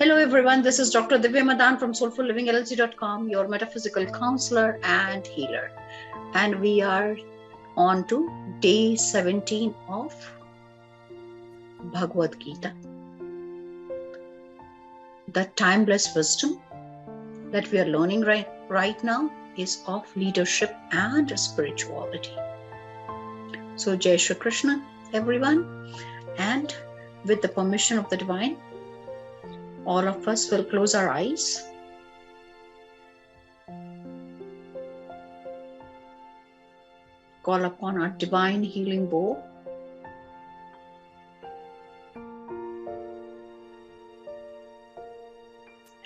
Hello everyone, this is Dr. Divya Madan from soulfullivingllc.com, your metaphysical counselor and healer. And we are on to day 17 of Bhagavad Gita. The timeless wisdom that we are learning right now is of leadership and spirituality. So Jai Shri Krishna everyone, and with the permission of the divine, all of us will close our eyes. Call upon our divine healing bow.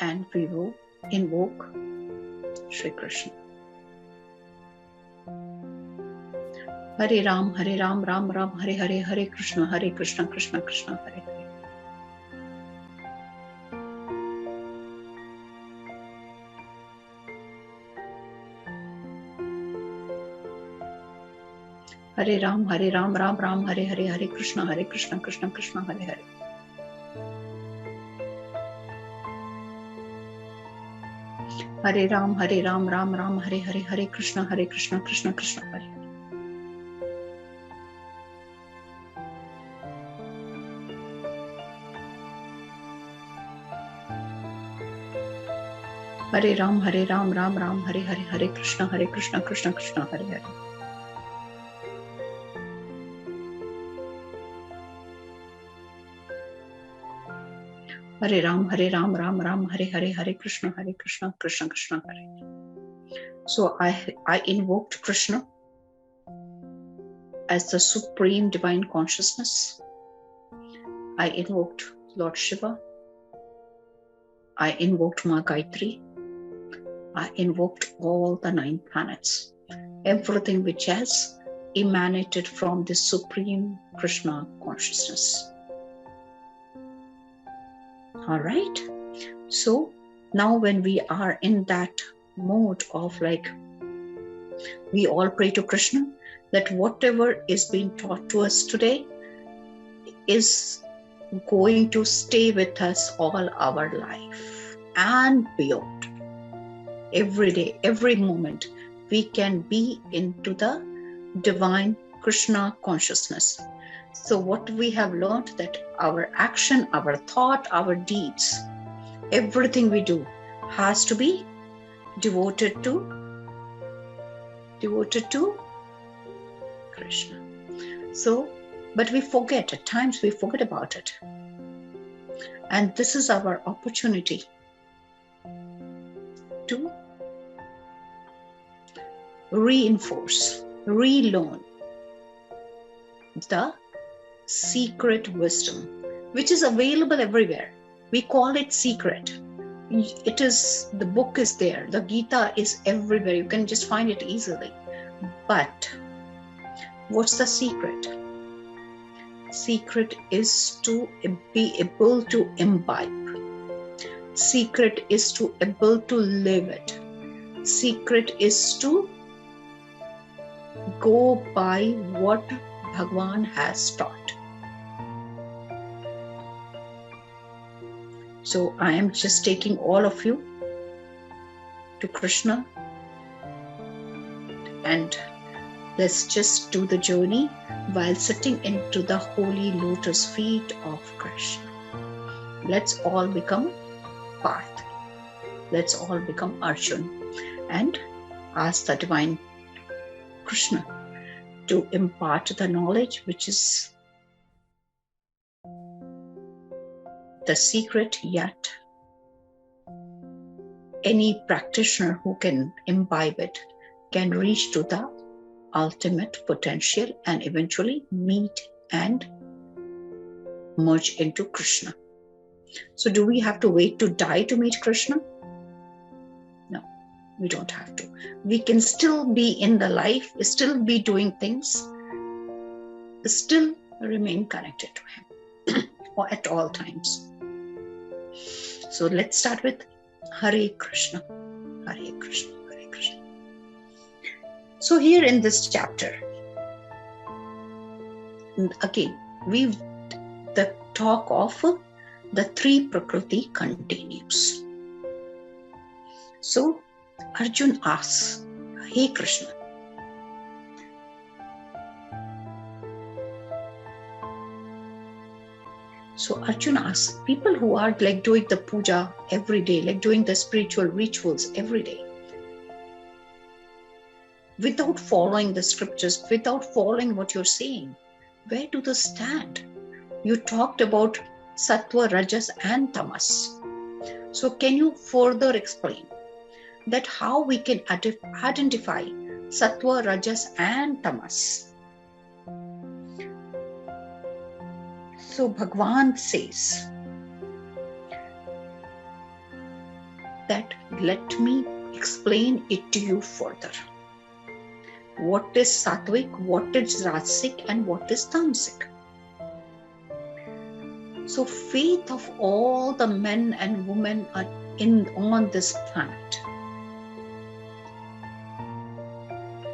And we will invoke Shri Krishna. Hare Ram, Ram Ram, Hare Hare, Hare Krishna, Krishna Krishna, Hare Hare. Hare Ram, Ram Ram, Hare Hare, Hare Krishna, Krishna Krishna, Hare Hare. Hare Ram, Ram Ram, Hare Hare, Hare Krishna, Krishna Krishna, Hare Hare. Hare Ram, Ram Ram, Hare Hare, Hare Krishna, Krishna Krishna, Hare Hare. Hare Ram, Ram Ram, Hare Hare, Hare Krishna, Krishna Krishna, Hare Hare. So I invoked Krishna as the supreme divine consciousness. I invoked Lord Shiva. I invoked Ma Gayatri. I invoked all the 9 planets, everything which has emanated from the supreme Krishna consciousness. All right. So now when we are in that mode of we all pray to Krishna that whatever is being taught to us today is going to stay with us all our life and beyond. Every day, every moment, we can be into the divine Krishna consciousness. So what we have learned that our action, our thought, our deeds, everything we do has to be devoted to Krishna. So, but we forget, at times we forget about it. And this is our opportunity to reinforce, relearn the secret wisdom, which is available everywhere. We call it secret. It is, the book is there. The Gita is everywhere. You can just find it easily. But what's the secret? Secret is to be able to imbibe. Secret is to able to live it. Secret is to go by what Bhagwan has taught. So I am just taking all of you to Krishna, and let's just do the journey while sitting into the holy lotus feet of Krishna. Let's all become Parth. Let's all become Arjun and ask the divine Krishna to impart the knowledge which is the secret, yet any practitioner who can imbibe it can reach to the ultimate potential and eventually meet and merge into Krishna. So do we have to wait to die to meet Krishna? No, we don't have to. We can still be in the life, still be doing things, still remain connected to him or at all times. So let's start with Hare Krishna, Hare Krishna, Hare Krishna. So here in this chapter, again, the talk of the three prakriti continues. So Arjun asks, "Hey Krishna, so Arjun asks, people who are like doing the puja every day, like doing the spiritual rituals every day, without following the scriptures, without following what you're saying, where do they stand? You talked about sattva, rajas and tamas. So can you further explain that how we can identify sattva, rajas and tamas?" So Bhagwan says that let me explain it to you further. What is satvik, what is rajasic, and what is tamsik? So faith of all the men and women on this planet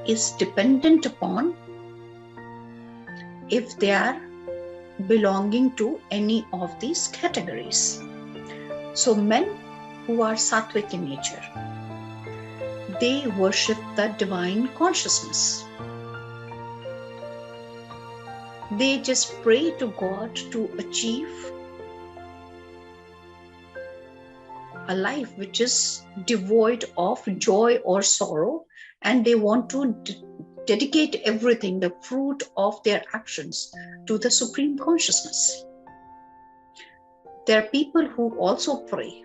is dependent upon if they are belonging to any of these categories. So men who are sattvic in nature, they worship the divine consciousness. They just pray to God to achieve a life which is devoid of joy or sorrow, and they want to dedicate everything, the fruit of their actions, to the Supreme Consciousness. There are people who also pray,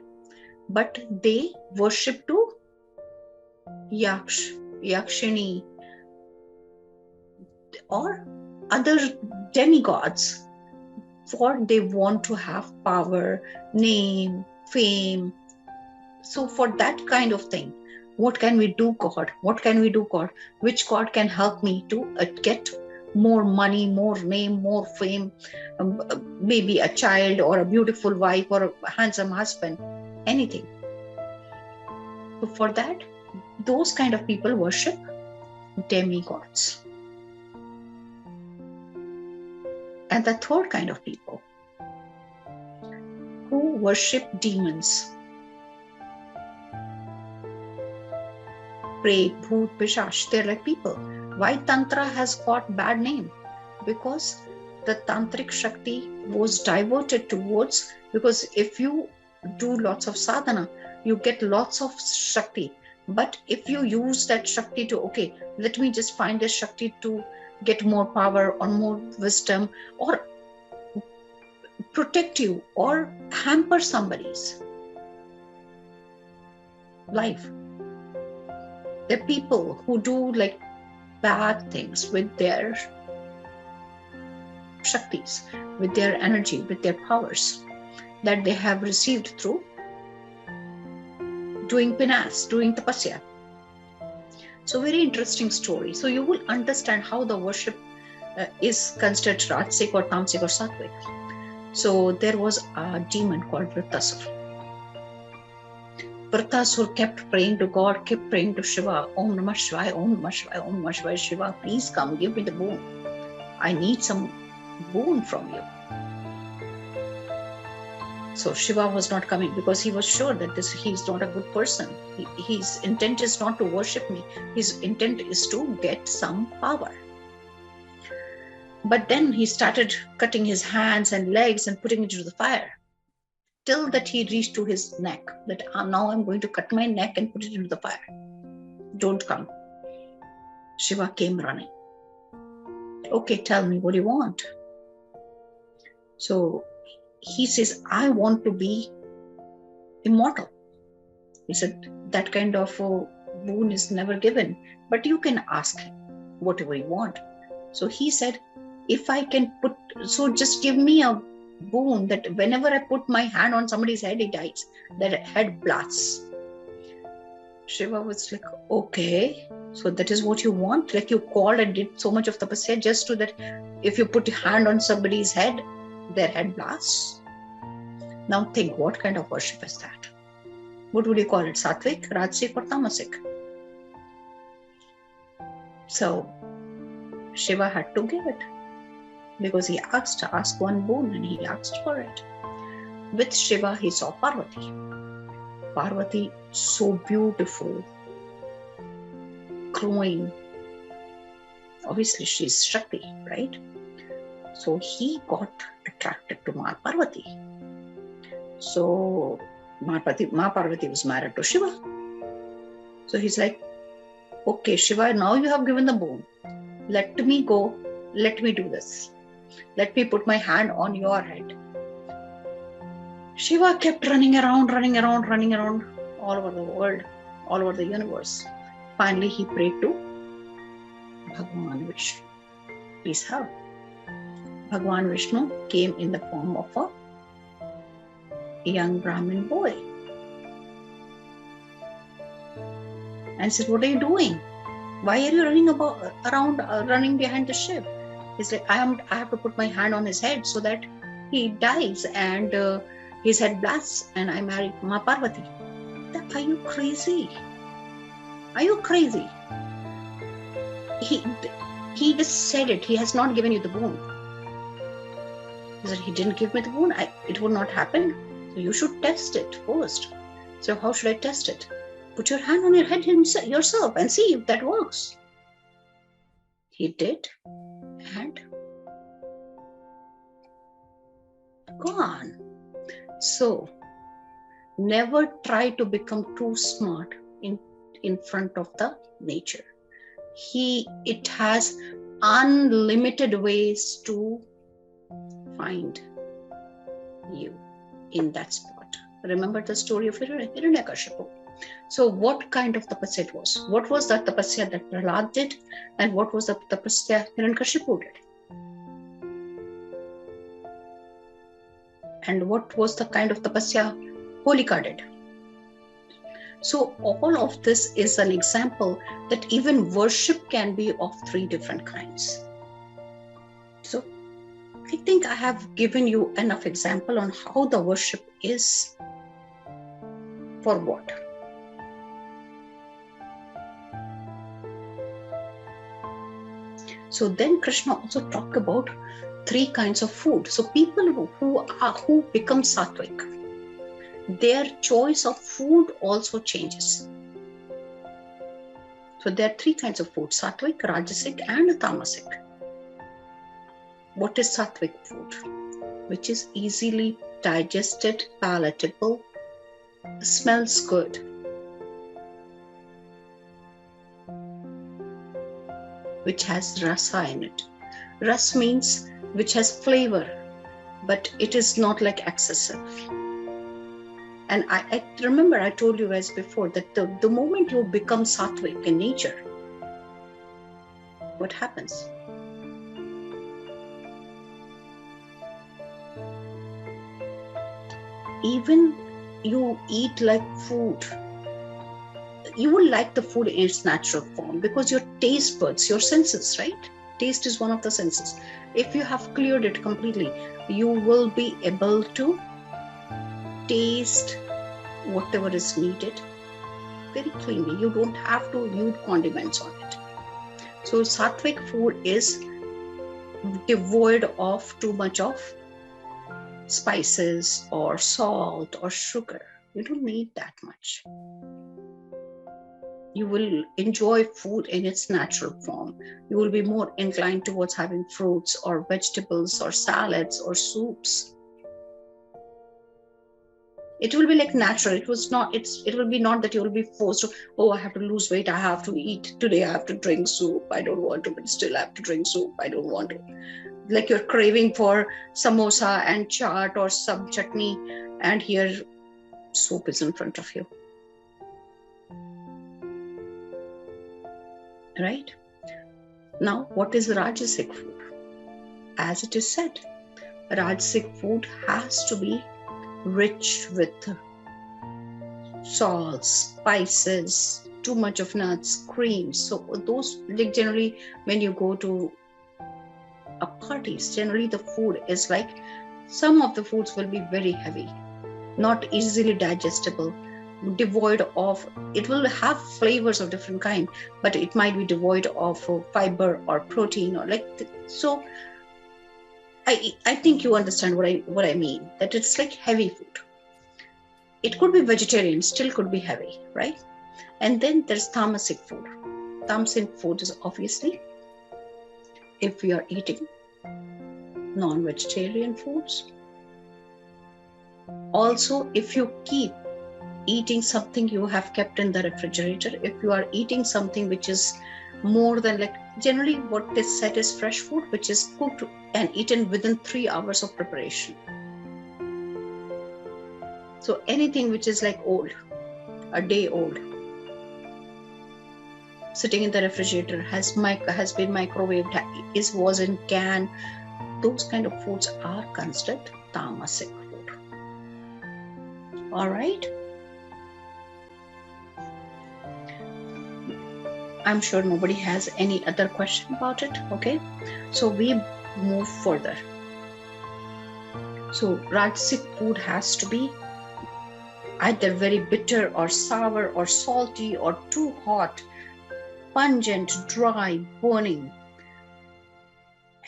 but they worship to Yakshini or other demigods, for they want to have power, name, fame. So for that kind of thing, what can we do, God? What can we do, God? Which God can help me to get more money, more name, more fame, maybe a child or a beautiful wife or a handsome husband, anything. So for that, those kind of people worship demigods. And the third kind of people who worship demons, Pray, Bhoot, Pishash, they're like people. Why Tantra has got bad name? Because the Tantric Shakti was diverted towards, because if you do lots of sadhana, you get lots of Shakti. But if you use that Shakti to, okay, let me just find a Shakti to get more power or more wisdom or protect you or hamper somebody's life. There are people who do like bad things with their Shaktis, with their energy, with their powers that they have received through doing pinas, doing tapasya. So very interesting story. So you will understand how the worship is considered rajasic or tamsik or satvik. So there was a demon called Vrittasur. Vrittasur kept praying to God, kept praying to Shiva. Om Namah Shivaya, Om Namah Shivaya, Om Namah Shivaya. Shiva, please come, give me the boon. I need some boon from you. So Shiva was not coming because he was sure that he's not a good person. His intent is not to worship me. His intent is to get some power. But then he started cutting his hands and legs and putting it into the fire, till that he reached to his neck, that now I'm going to cut my neck and put it into the fire. Don't come. Shiva came running. Okay, tell me, what do you want? So he says, I want to be immortal. He said, that kind of boon is never given, but you can ask him whatever you want. So he said, if I can so just give me a boon that whenever I put my hand on somebody's head, he dies, that head blasts. Shiva was like, okay, so that is what you want? Like you called and did so much of tapasya just so that if you put your hand on somebody's head, their head blasts? Now think, what kind of worship is that? What would you call it? Satvik, Rajasic or Tamasik? So Shiva had to give it, because he asked one boon and he asked for it. with Shiva, he saw Parvati. Parvati, so beautiful, glowing. Obviously, she's Shakti, right? So he got attracted to Ma Parvati. So Ma Parvati was married to Shiva. So he's like, okay, Shiva, now you have given the boon. Let me go. Let me do this. Let me put my hand on your head. Shiva kept running around all over the world, all over the universe. Finally, he prayed to Bhagavan Vishnu. Please have. Bhagavan Vishnu came in the form of a young Brahmin boy and said, what are you doing? Why are you running behind the ship? He said, I have to put my hand on his head so that he dies and his head blasts and I marry Ma Parvati. Are you crazy? Are you crazy? He just said it. He has not given you the boon. He said, he didn't give me the boon. It will not happen. So you should test it first. So how should I test it? Put your hand on your head yourself and see if that works. He did, and gone. So never try to become too smart in front of the nature. It has unlimited ways to find you in that spot. Remember the story of Hiranyakashipu. So what kind of tapasya it was? What was that tapasya that Prahlad did? And what was the tapasya Hiranyakashipu did? And what was the kind of tapasya Holika did? So all of this is an example that even worship can be of three different kinds. So I think I have given you enough example on how the worship is for what. So then Krishna also talked about three kinds of food. So people who become satvik, their choice of food also changes. So there are three kinds of food: satvik, rajasic, and tamasic. What is satvik food? Which is easily digested, palatable, smells good. Which has rasa in it. Ras means which has flavor, but it is not like excessive. And I remember I told you guys before that the moment you become sattvic in nature, what happens? Even you eat like food, you will like the food in its natural form because your taste buds, your senses, right? Taste is one of the senses. If you have cleared it completely, you will be able to taste whatever is needed very cleanly. You don't have to use condiments on it. So sattvic food is devoid of too much of spices or salt or sugar. You don't need that much. You will enjoy food in its natural form. You will be more inclined towards having fruits or vegetables or salads or soups. It will be like natural. It will be not that you will be forced to, oh, I have to lose weight, I have to eat today, I have to drink soup. I don't want to, but still I have to drink soup. I don't want to. Like you're craving for samosa and chaat or sub chutney, and here soup is in front of you. Right? Now, what is Rajasic food? As it is said, Rajasic food has to be rich with salts, spices, too much of nuts, creams. So those, like generally when you go to a parties, generally the food is like, some of the foods will be very heavy, not easily digestible, devoid of, it will have flavors of different kind, but it might be devoid of fiber or protein or like, so I think you understand what I mean, that it's like heavy food. It could be vegetarian, still could be heavy, right? And then there's tamasic food. Tamasic food is obviously if we are eating non-vegetarian foods. Also, if you keep eating something you have kept in the refrigerator, if you are eating something which is more than, like, generally what is said is fresh food, which is cooked and eaten within 3 hours of preparation. So anything which is like old, a day old, sitting in the refrigerator, has been microwaved, was in can, those kind of foods are considered tamasic food. All right. I'm sure nobody has any other question about it. Okay, so we move further. So Rajasic food has to be either very bitter or sour or salty or too hot, pungent, dry, burning.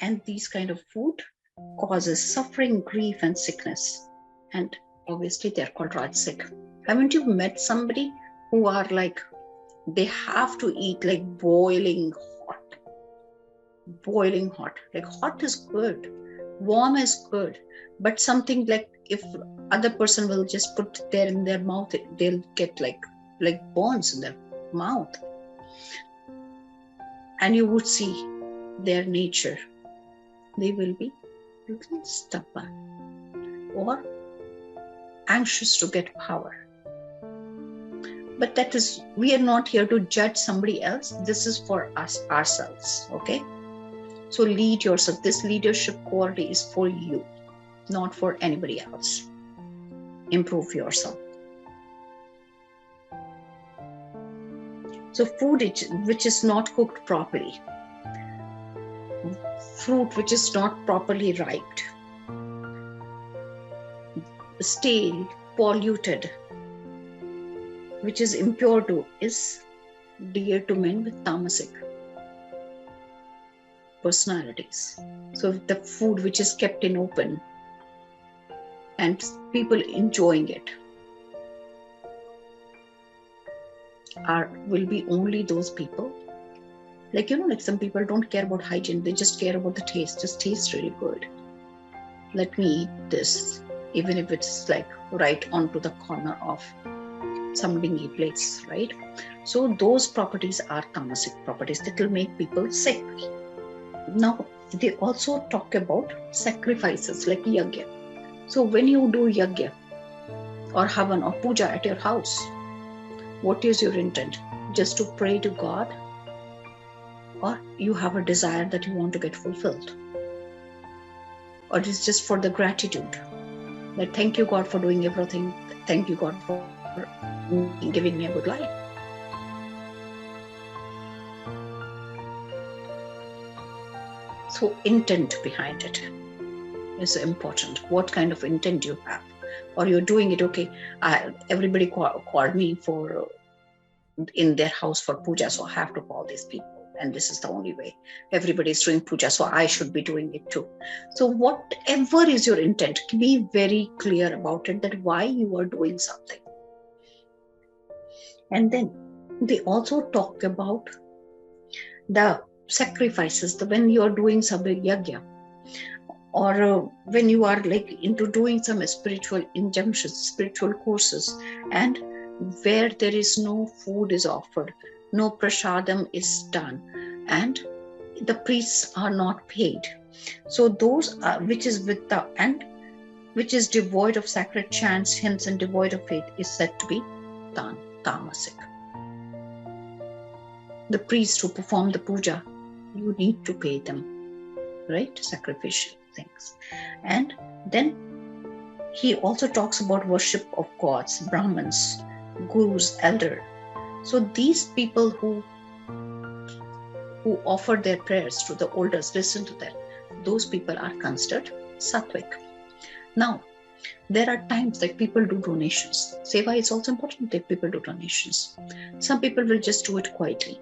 And these kind of food causes suffering, grief, and sickness. And obviously they're called Rajasic. Haven't you met somebody who are like, they have to eat like boiling hot. Like hot is good, warm is good, but something like if other person will just put there in their mouth, they'll get like burns in their mouth. And you would see their nature. They will be a little stubborn or anxious to get power. But that is, we are not here to judge somebody else. This is for us, ourselves, okay? So lead yourself. This leadership quality is for you, not for anybody else. Improve yourself. So food which is not cooked properly, fruit which is not properly ripe, stale, polluted, which is impure to, is dear to men with tamasic personalities. So the food which is kept in open and people enjoying it will be only those people, like, like some people don't care about hygiene, they just care about the taste. Just tastes really good. Let me eat this, even if it's like right onto the corner of some dingy place, right? So those properties are tamasic properties that will make people sick. Now, they also talk about sacrifices like yajna. So when you do yajna or havan or puja at your house, what is your intent? Just to pray to God, or you have a desire that you want to get fulfilled? Or it is just for the gratitude that thank you God for doing everything, thank you God for giving me a good life. So intent behind it is important. What kind of intent you have? Or you're doing it, okay, everybody called me for in their house for puja, so I have to call these people. And this is the only way. Everybody is doing puja, so I should be doing it too. So whatever is your intent, be very clear about it, that why you are doing something. And then they also talk about the sacrifices, when you are doing some yajna, or when you are like into doing some spiritual injunctions, spiritual courses, and where there is no food is offered, no prasadam is done, and the priests are not paid. So those which is with the and which is devoid of sacred chants, hymns, and devoid of faith is said to be tamasic. The priests who perform the puja, you need to pay them, right? Sacrificial things. And then he also talks about worship of gods, Brahmins, gurus, elder. So these people who offer their prayers to the elders, listen to them, those people are considered satvik. Now, there are times that people do donations. Seva is also important that people do donations. Some people will just do it quietly.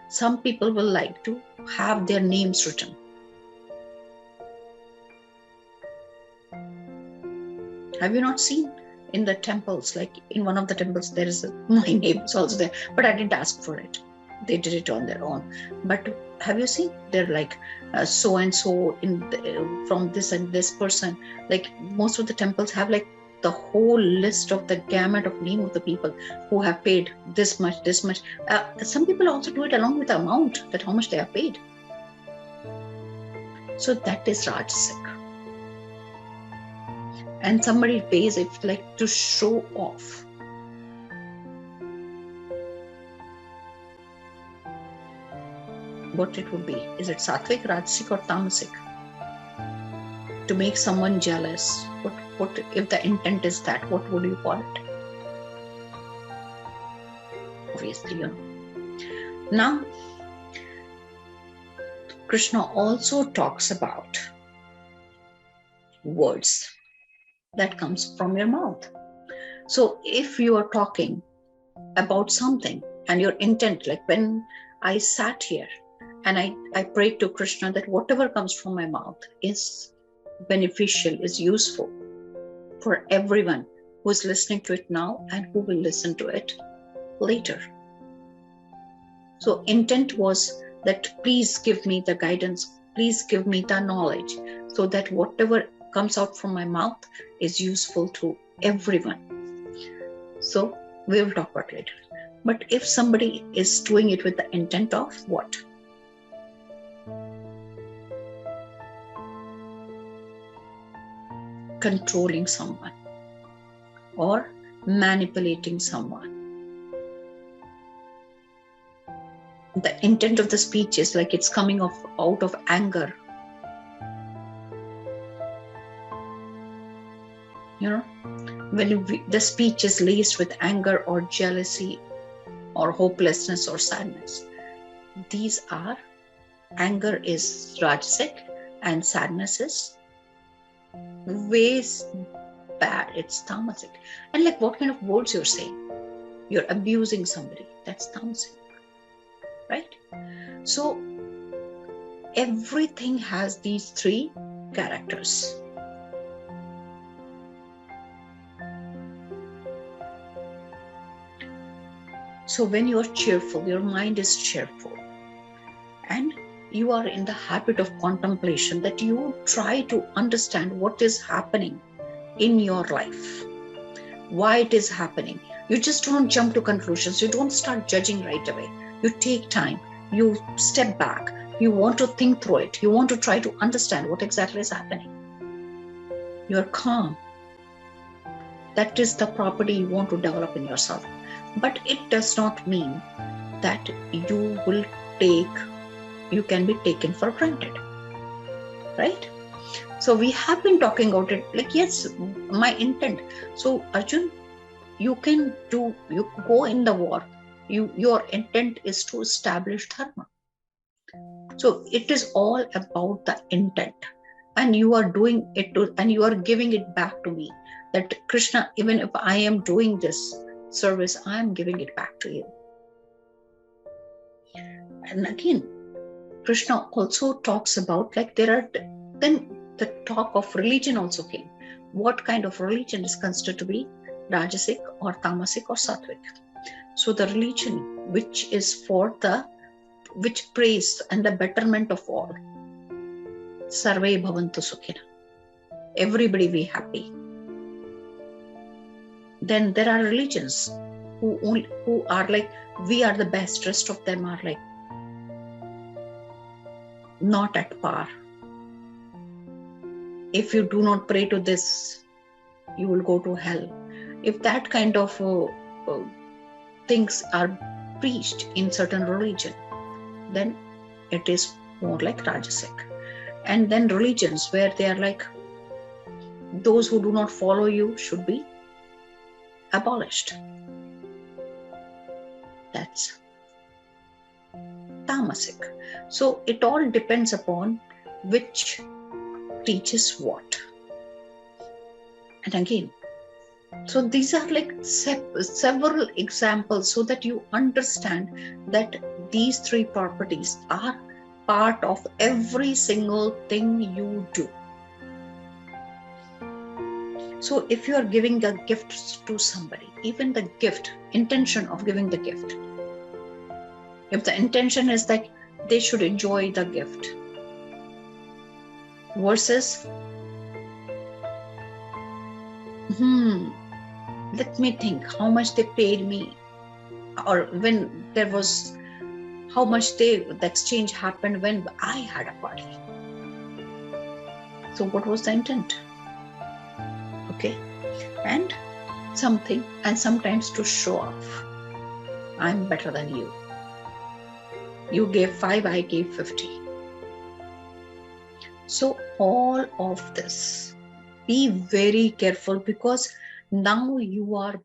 Some people will like to have their names written. Have you not seen in the temples? Like in one of the temples, there is my name is also there, but I didn't ask for it. They did it on their own. But have you seen? They're like so and so from this and this person. Like most of the temples have like the whole list of the gamut of name of the people who have paid this much, this much. Some people also do it along with the amount, that how much they have paid. So that is Rajasic. And somebody pays it like to show off. What it would be? Is it Satvik, Rajasic, or Tamasic? To make someone jealous. What if the intent is that? What would you call it? Obviously, you know. Now, Krishna also talks about words that comes from your mouth. So if you are talking about something and your intent, like when I sat here and I prayed to Krishna that whatever comes from my mouth is beneficial, is useful for everyone who is listening to it now and who will listen to it later. So intent was that please give me the guidance, please give me the knowledge so that whatever comes out from my mouth is useful to everyone. So we will talk about it later. But if somebody is doing it with the intent of what? Controlling someone or manipulating someone. The intent of the speech is like it's coming out of anger. You know, when the speech is laced with anger or jealousy or hopelessness or sadness, these are, anger is Rajasic and sadness is way bad, it's Tamasic. And like what kind of words you're saying? You're abusing somebody, that's Tamasic, right? So everything has these three characters. So when you're cheerful, your mind is cheerful, and you are in the habit of contemplation, that you try to understand what is happening in your life, why it is happening. You just don't jump to conclusions. You don't start judging right away. You take time. You step back. You want to think through it. You want to try to understand what exactly is happening. You're calm. That is the property you want to develop in yourself. But it does not mean that you can be taken for granted, right? So we have been talking about it, like, yes, my intent. So Arjun, you go in the war, your intent is to establish dharma. So it is all about the intent, and you are doing it and you are giving it back to me, that Krishna, even if I am doing this service, I am giving it back to you. And again, Krishna also talks about, like, then the talk of religion also came. What kind of religion is considered to be Rajasic or Tamasic or Satvik? So the religion which prays and the betterment of all. Sarve bhavantu sukhina. Everybody be happy. Then there are religions who are like, we are the best, rest of them are like not at par. If you do not pray to this, you will go to hell. If that kind of things are preached in certain religion, then it is more like Rajasic. And then religions where they are like, those who do not follow you should be abolished. That's Tamasic. So it all depends upon which teaches what. And again, so these are like several examples so that you understand that these three properties are part of every single thing you do. So if you are giving a gift to somebody, even the gift, intention of giving the gift, if the intention is that they should enjoy the gift versus, let me think how much they paid me, or when there was, how much the exchange happened when I had a party. So what was the intent? Okay. And something, and sometimes to show off, I'm better than you. You gave 5, I gave 50. So all of this, be very careful, because now you are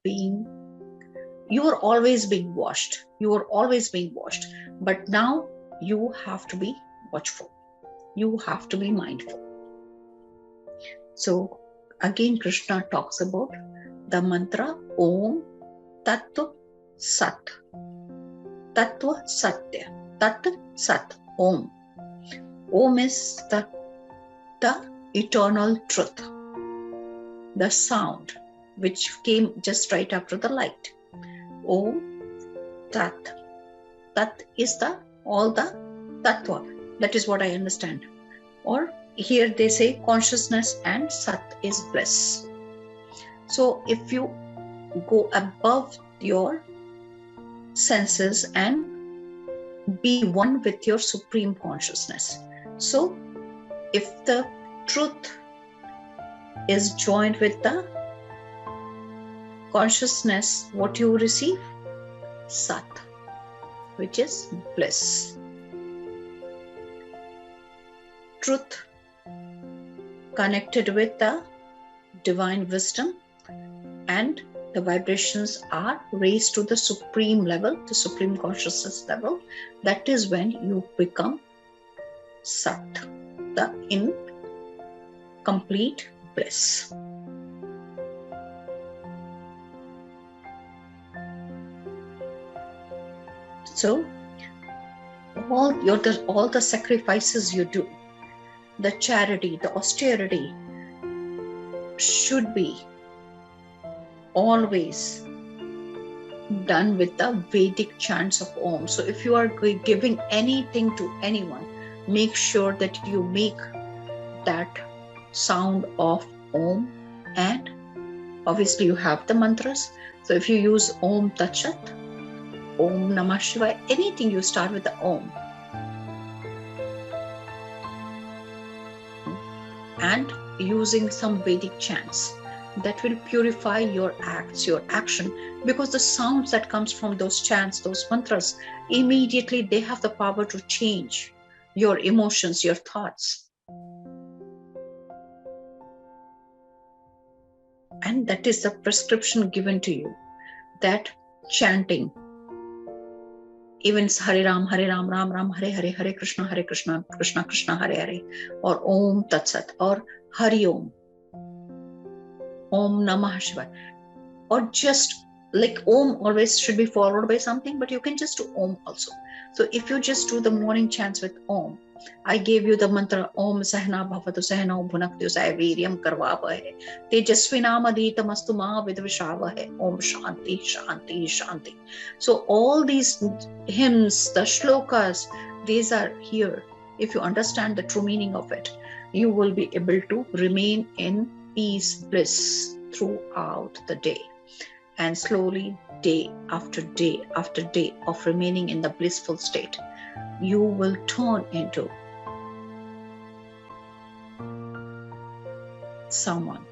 always being watched. You are always being watched. But now you have to be watchful. You have to be mindful. So again, Krishna talks about the mantra Om Tattva Sat. Tattva Satya. Tat Sat. Om. Om is the eternal truth. The sound which came just right after the light. Om Tat. Tat is all the Tattva. That is what I understand. Or here they say consciousness, and Sat is bliss. So if you go above your senses and be one with your supreme consciousness. So if the truth is joined with the consciousness, what you receive? Sat, which is bliss. Truth connected with the divine wisdom, and the vibrations are raised to the supreme level, the supreme consciousness level. That is when you become Sat, the incomplete bliss. So all the sacrifices you do, the charity, the austerity, should be always done with the Vedic chants of Om. So if you are giving anything to anyone, make sure that you make that sound of Om, and obviously you have the mantras. So if you use Om Tat Sat, Om Namah Shivaya, anything you start with the Om. And using some Vedic chants that will purify your acts, your action, because the sounds that comes from those chants, those mantras, immediately they have the power to change your emotions, your thoughts. And that is the prescription given to you, that chanting, even Hare Ram, Ram Ram, Hare Hare, Hare Krishna, Krishna Krishna, Hare Hare, or Om Tat Sat, or Hari Om, Om Namah Shivaya, or just like Om always should be followed by something, but you can just do Om also. So if you just do the morning chants with Om, I gave you the mantra Om Sahna Bhavatu Sahna Bhunaktu Saviryam Karvavahe Tejasvinam Mastu Ma Vidvishavahe Om Shanti Shanti Shanti. So all these hymns, the shlokas, these are here. If you understand the true meaning of it, you will be able to remain in peace, bliss throughout the day. And slowly, day after day after day of remaining in the blissful state, you will turn into someone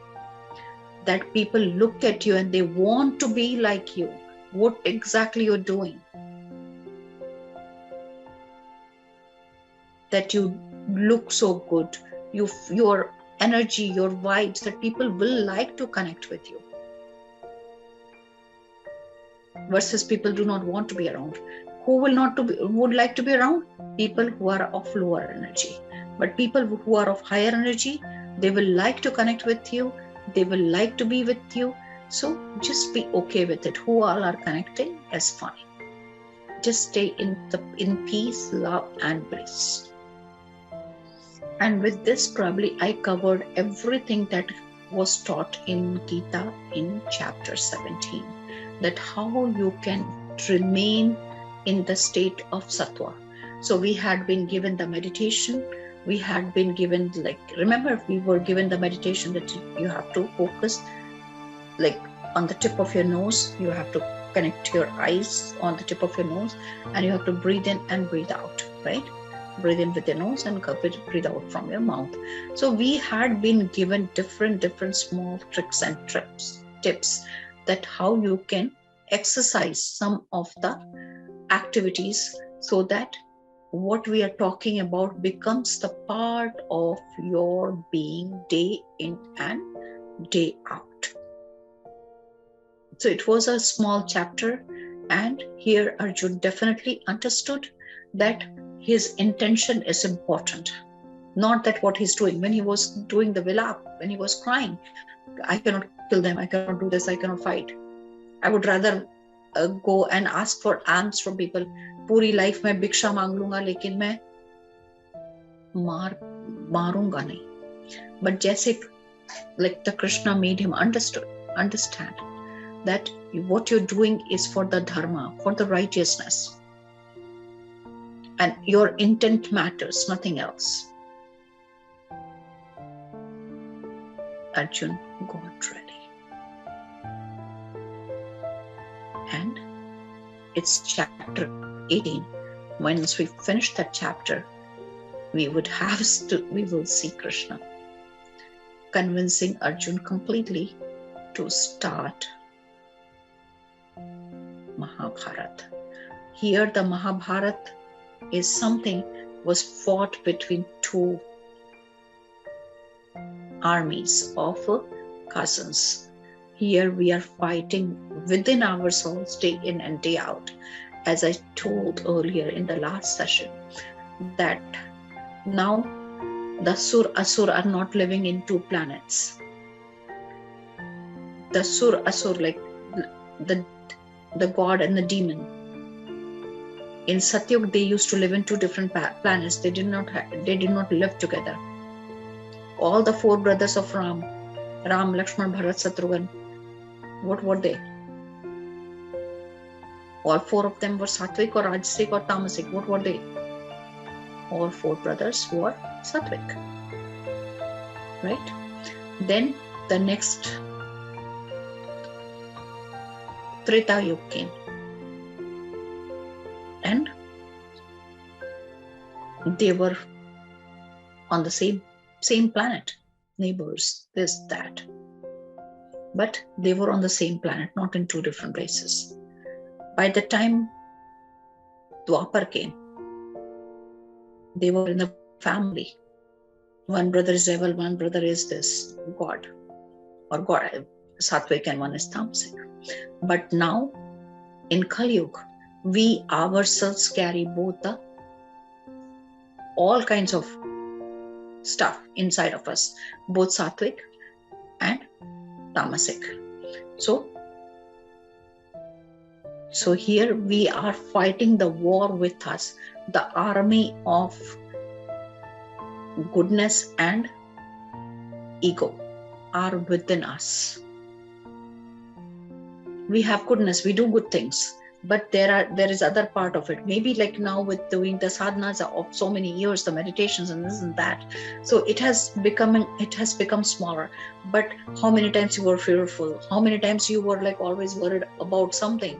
that people look at you and they want to be like you. What exactly you're doing, that you look so good, your energy, your vibes, that people will like to connect with you, versus people do not want to be around. Who would like to be around? People who are of lower energy. But people who are of higher energy, they will like to connect with you, they will like to be with you. So just be okay with it. Who all are connecting is fine. Just stay in peace, love, and bliss. And with this, probably I covered everything that was taught in Geeta in chapter 17, that how you can remain in the state of sattva. So we had been given the meditation, we had been given, like, remember, we were given the meditation that you have to focus like on the tip of your nose, you have to connect your eyes on the tip of your nose, and you have to breathe in and breathe out, right? Breathe in with your nose and breathe out from your mouth. So we had been given different small tricks and tips that how you can exercise some of the activities so that what we are talking about becomes the part of your being day in and day out. So it was a small chapter, and here Arjun definitely understood that his intention is important, not that what he's doing. When he was doing the vilap, when he was crying, I cannot kill them, I cannot do this, I cannot fight. I would rather go and ask for alms from people. Puri life mein bhiksha मांग लूंगा, लेकिन मैं मारूंगा नहीं. But जैसे, like the Krishna made him understand that what you're doing is for the dharma, for the righteousness, and your intent matters, nothing else. Arjun got ready, and it's chapter 18. Once we finish that chapter, we will see Krishna convincing Arjun completely to start Mahabharata. Here the Mahabharata is something was fought between two armies of cousins. Here we are fighting within ourselves day in and day out. As I told earlier in the last session, that now the Sur-Asur are not living in two planets. The Sur-Asur, like the god and the demon. In Satyug, they used to live in two different planets. They did not live together. All the four brothers of Ram, Lakshman, Bharat, Shatrughan, what were they? All four of them were satvik or rajasic or tamsik. What were they? All four brothers were satvik. Right? Then the next Treta Yuga came. And they were on the same planet, neighbors, this, that. But they were on the same planet, not in two different races. By the time Dwapar came, they were in the family. One brother is evil, one brother is this God, or God, Satvik, and one is Tamsik. But now, in Kali Yuga, we ourselves carry both all kinds of stuff inside of us, both Satvik and Tamasic. So here we are fighting the war with us. The army of goodness and ego are within us. We have goodness, we do good things, but there is other part of it. Maybe like now with doing the sadhanas of so many years, the meditations and this and that, so it has become smaller. But how many times you were fearful? How many times you were like always worried about something?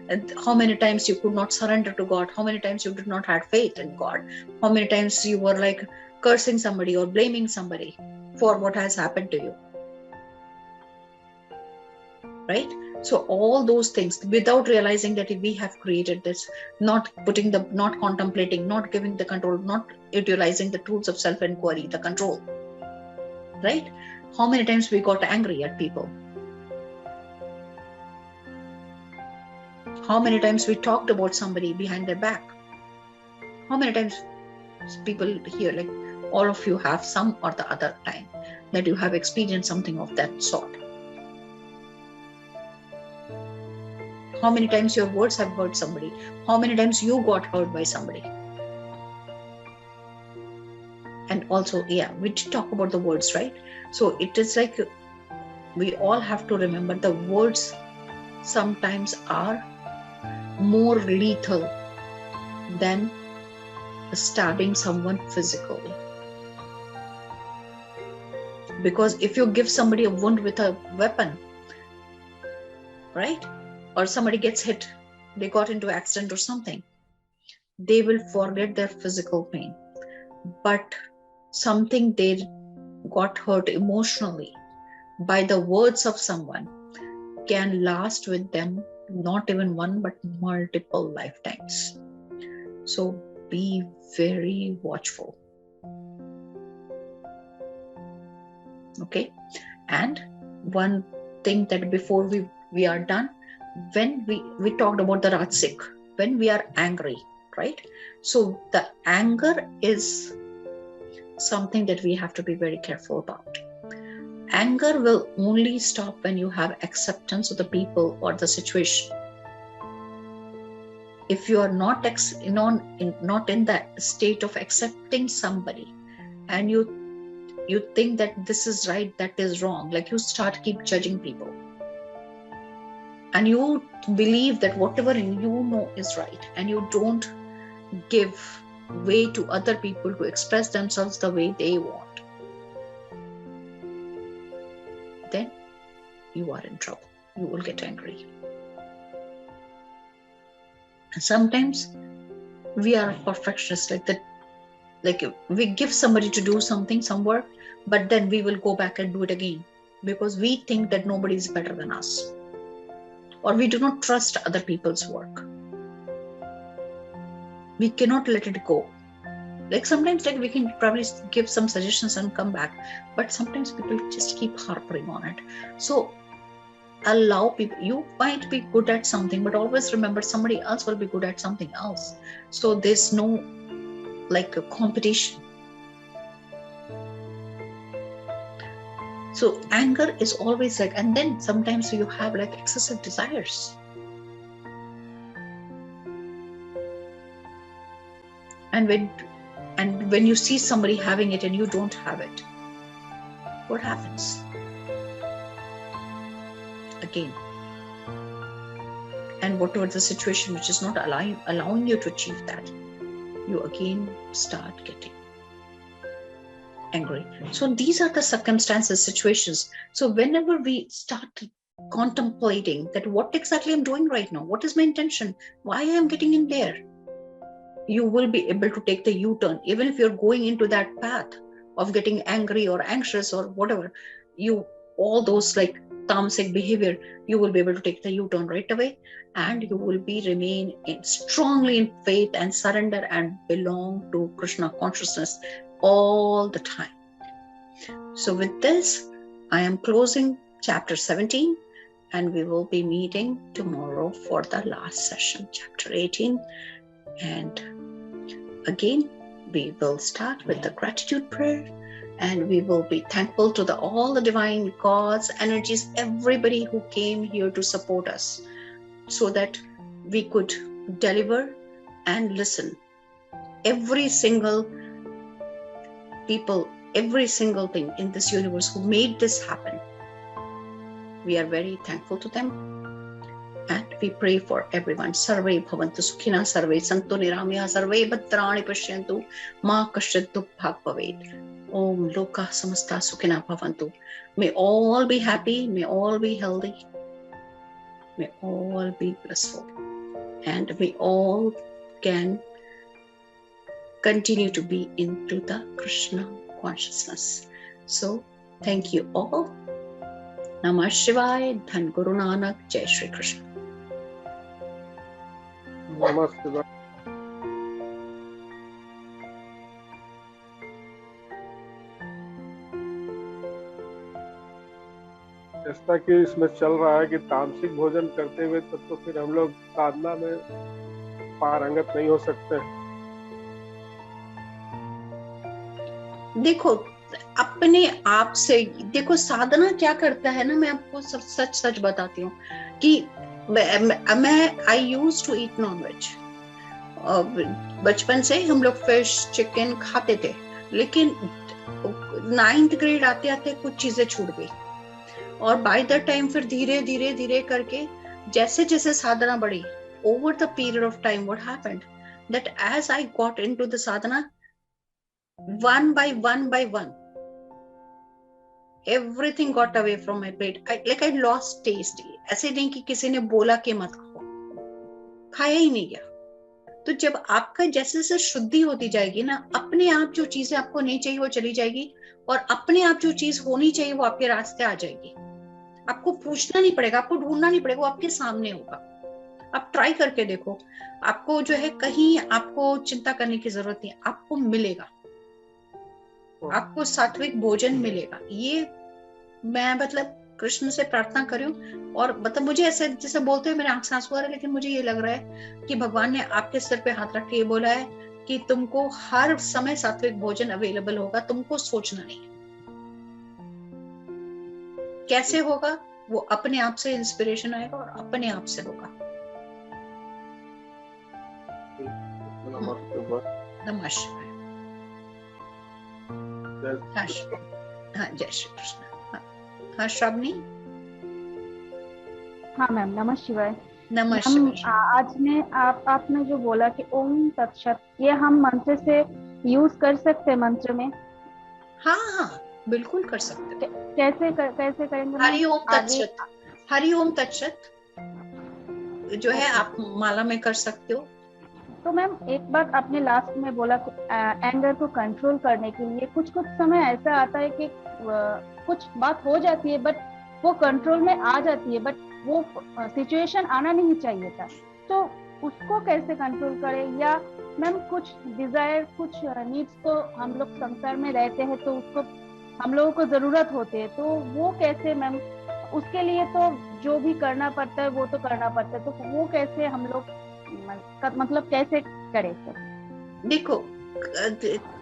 And how many times you could not surrender to God? How many times you did not have faith in God? How many times you were like cursing somebody or blaming somebody for what has happened to you? Right? So all those things, without realizing that we have created this, not contemplating, not giving the control, not utilizing the tools of self-inquiry, the control. Right? How many times we got angry at people? How many times we talked about somebody behind their back? How many times people here, like all of you have some or the other time that you have experienced something of that sort? How many times your words have hurt somebody? How many times you got hurt by somebody? And also, yeah, we did talk about the words, right? So it is like we all have to remember the words sometimes are more lethal than stabbing someone physically. Because if you give somebody a wound with a weapon, right? Or somebody gets hit, they got into an accident or something, they will forget their physical pain. But something they got hurt emotionally by the words of someone can last with them not even one but multiple lifetimes. So be very watchful. Okay, and one thing that before we are done, when we talked about the tamsik, when we are angry, right? So the anger is something that we have to be very careful about. Anger will only stop when you have acceptance of the people or the situation. If you are not in that state of accepting somebody, and you think that this is right, that is wrong, like you start keep judging people, and you believe that whatever you know is right, and you don't give way to other people to express themselves the way they want, then you are in trouble. You will get angry. And sometimes we are perfectionists, like that. Like we give somebody to do something, some work, but then we will go back and do it again because we think that nobody is better than us, or we do not trust other people's work. We cannot let it go. Like sometimes, like we can probably give some suggestions and come back, but sometimes people just keep harping on it. So allow people. You might be good at something, but always remember somebody else will be good at something else. So there's no like a competition. So anger is always like, and then sometimes you have like excessive desires. And when you see somebody having it and you don't have it, what happens? Again. And whatever the situation which is not allowing you to achieve that, you again start getting angry. So these are the circumstances, situations. So whenever we start contemplating that what exactly I'm doing right now, what is my intention, why I am getting in there, you will be able to take the U-turn. Even if you're going into that path of getting angry or anxious or whatever, all those like tamsik behavior, you will be able to take the U-turn right away, and you will be remain strongly in faith and surrender and belong to Krishna consciousness all the time. So with this, I am closing chapter 17, and we will be meeting tomorrow for the last session, chapter 18. And again, we will start with the gratitude prayer, and we will be thankful to all the divine gods, energies, everybody who came here to support us so that we could deliver and listen. Every single people, every single thing in this universe who made this happen, we are very thankful to them. And we pray for everyone. Sarve bhavantu sukhina, sarve santu niramya, sarve bhadrani pashyantu, ma kasyat dukha bhavet. Om loka samasta sukhina bhavantu. May all be happy, may all be healthy, may all be blissful, and we all can continue to be into the Krishna consciousness. So thank you all. Namah Shivaya, Dhan Guru Nanak, Jai Shri Krishna. नमस्ते। जैसा कि इसमें चल रहा है कि तामसिक भोजन करते हुए तब तो फिर हम लोग साधना में पारंगत नहीं हो सकते। देखो अपने आप से देखो, साधना क्या करता है ना, मैं आपको सच बताती हूँ कि मैं I used to eat non veg. बचपन से हम लोग फिश चिकन खाते थे, लेकिन 9th ग्रेड आते आते कुछ चीजें छूट गई, और बाय द टाइम फिर धीरे धीरे धीरे करके जैसे जैसे साधना बढ़ी, over the period of time what happened that as I got into the sadhana, one by one everything got away from my plate. I lost taste. ऐसे नहीं कि किसी ने बोला कि मत खाओ, खाया ही नहीं गया। तो जब आपका जैसे जैसे शुद्धि होती जाएगी ना, अपने आप जो चीजें आपको नहीं चाहिए वो चली जाएगी, और अपने आप जो चीज होनी चाहिए वो आपके रास्ते आ जाएगी। आपको पूछना नहीं पड़ेगा, आपको ढूंढना नहीं पड़ेगा, वो आपके सामने होगा। आप ट्राई करके देखो, आपको जो है कहीं आपको चिंता करने की जरूरत नहीं, आपको मिलेगा, आपको सात्विक भोजन मिलेगा। ये मैं मतलब कृष्ण से प्रार्थना करूं, और मतलब मुझे ऐसे जैसे बोलते हुए मेरे आंख से आंसू आ रहे हैं, लेकिन मुझे ये लग रहा है कि भगवान ने आपके सिर पे हाथ रख के ये बोला है कि तुमको हर समय सात्विक भोजन अवेलेबल होगा, तुमको सोचना नहीं है। कैसे होगा वो अपने आप से इंस्पिरेशन आएगा और अपने आप से होगा। नमस्कार। हाँ, जय श्री कृष्ण। हाँ श्रावणी। हाँ मैम, नमः शिवाय। नमस्कार। आज ने आपने जो बोला कि ओम तत्सत, ये हम मंत्र से यूज कर सकते हैं मंत्र में? हाँ हाँ बिल्कुल कर सकते। कैसे करेंगे? हरि ओम तत्सत, हरि ओम तत्सत जो है आप माला में कर सकते हो। तो मैम एक बात आपने लास्ट में बोला कि एंगर को कंट्रोल करने के लिए कुछ समय ऐसा आता है कि कुछ बात हो जाती है बट वो कंट्रोल में आ जाती है, बट वो सिचुएशन आना नहीं चाहिए था, तो उसको कैसे कंट्रोल करें? या मैम कुछ डिजायर, कुछ नीड्स तो हम लोग संसार में रहते हैं तो उसको हम लोगों को जरूरत होती है, तो वो कैसे मैम? उसके लिए तो जो भी करना पड़ता है वो तो करना पड़ता है, तो वो कैसे हम लोग मतलब कैसे करें सर? देखो,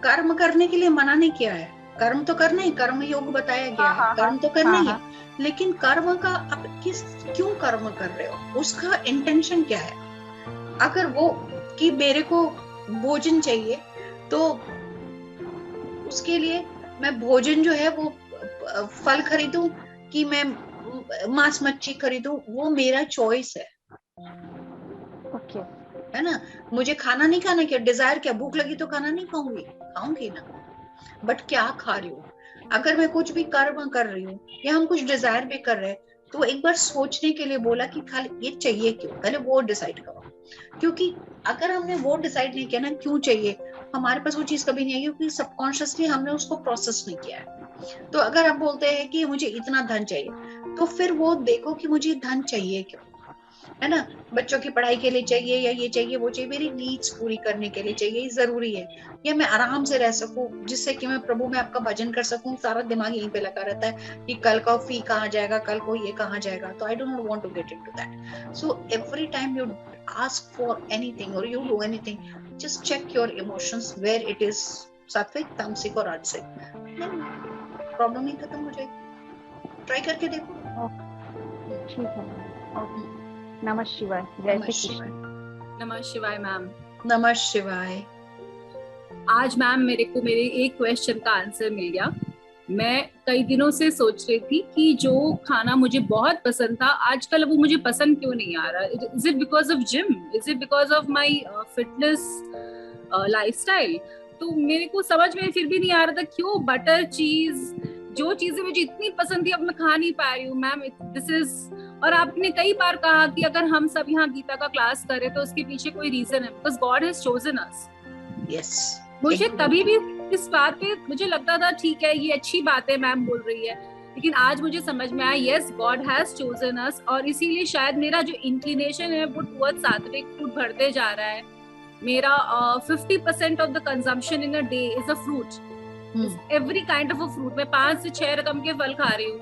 कर्म करने के लिए मना नहीं किया है, कर्म तो करना ही, कर्म योग बताया गया है, कर्म तो करना ही है, लेकिन कर्म का आप क्यों कर्म कर रहे हो, उसका इंटेंशन क्या है? अगर वो कि मेरे को भोजन चाहिए तो उसके लिए मैं भोजन जो है वो फल खरीदूं कि मैं मांस मच्छी खरीदूं, वो मेरा चॉइस है। ओके, है ना? मुझे खाना नहीं खाना, क्या डिजायर, क्या भूख लगी तो खाना नहीं खाऊंगी ना, बट क्या खा रही हूँ? अगर मैं कुछ भी कर्म कर रही हूँ या हम कुछ डिजायर भी कर रहे हैं, तो एक बार सोचने के लिए बोला कि खाली ये चाहिए क्यों, पहले वो डिसाइड करो। क्योंकि अगर हमने वो डिसाइड नहीं किया ना क्यों चाहिए, हमारे पास वो चीज कभी नहीं आएगी, क्योंकि सबकॉन्शियसली हमने उसको प्रोसेस नहीं किया है। तो अगर आप बोलते हैं कि मुझे इतना धन चाहिए, तो फिर वो देखो कि मुझे धन चाहिए क्यों, है ना? बच्चों की पढ़ाई के लिए चाहिए, या ये चाहिए वो चाहिए, मेरी नीड्स पूरी करने के लिए चाहिए, जरूरी है, या मैं आराम से रह सकूं जिससे कि मैं प्रभु में आपका भजन कर सकूं। सारा दिमाग यहीं पे लगा रहता है कि कल का फी कहाँ जाएगा, कल को ये कहाँ जाएगा, तो I don't want to get into that. So every time you ask for anything or you do anything, just check your emotions where it is sattvic, tamsik or rajasic, then problem ही खत्म हो जाएगी। Try करके देखो। ठीक है, okay. नमः शिवाय। जय श्री कृष्ण। नमः शिवाय मैम। नमः शिवाय। आज मैम मेरे को मेरे एक क्वेश्चन का आंसर मिल गया। मैं कई दिनों से सोच रही थी कि जो खाना मुझे बहुत पसंद था आजकल वो मुझे पसंद क्यों नहीं आ रहा। Is it because of gym? Is it because of my fitness lifestyle? तो मेरे को समझ में फिर भी नहीं आ रहा था क्यों बटर चीज, जो चीजें मुझे इतनी पसंद थी अब मैं खा नहीं पा रही हूँ मैम। दिस इज, और आपने कई बार कहा कि अगर हम सब यहाँ गीता का क्लास करें तो उसके पीछे कोई रीजन है, because God has chosen us. Yes, मुझे तभी भी इस बात पे मुझे लगता था ठीक है ये अच्छी बात है मैम बोल रही है, लेकिन आज मुझे समझ में आया यस गॉड हैज चोजन अस, और इसीलिए शायद मेरा जो इंक्लिनेशन है वो टुवर्ड्स सात्विक फूड बढ़ते जा रहा है। मेरा 50% of the consumption in a day is a fruit, every kind of a fruit. मैं 5 से 6 रकम के फल खा रही हूँ।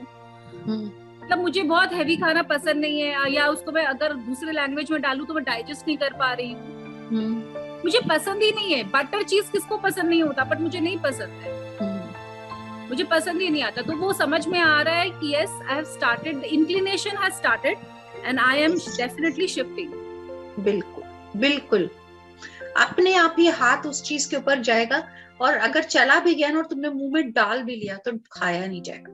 मतलब मुझे बहुत हैवी खाना पसंद नहीं है, या उसको मैं अगर दूसरे लैंग्वेज में डालूं तो मैं डाइजेस्ट नहीं कर पा रही हूँ। मुझे पसंद ही नहीं है। बटर चीज किसको पसंद नहीं होता, बट मुझे नहीं पसंद है, मुझे पसंद ही नहीं आता। तो वो समझ में आ रहा है कि yes I have started, the inclination has started and I am definitely shifting. बिल्कुल बिल्कुल, अपने आप ही हाथ उस चीज के ऊपर जाएगा, और अगर चला भी गया ना और तुमने मुंह में डाल भी लिया तो खाया नहीं जाएगा।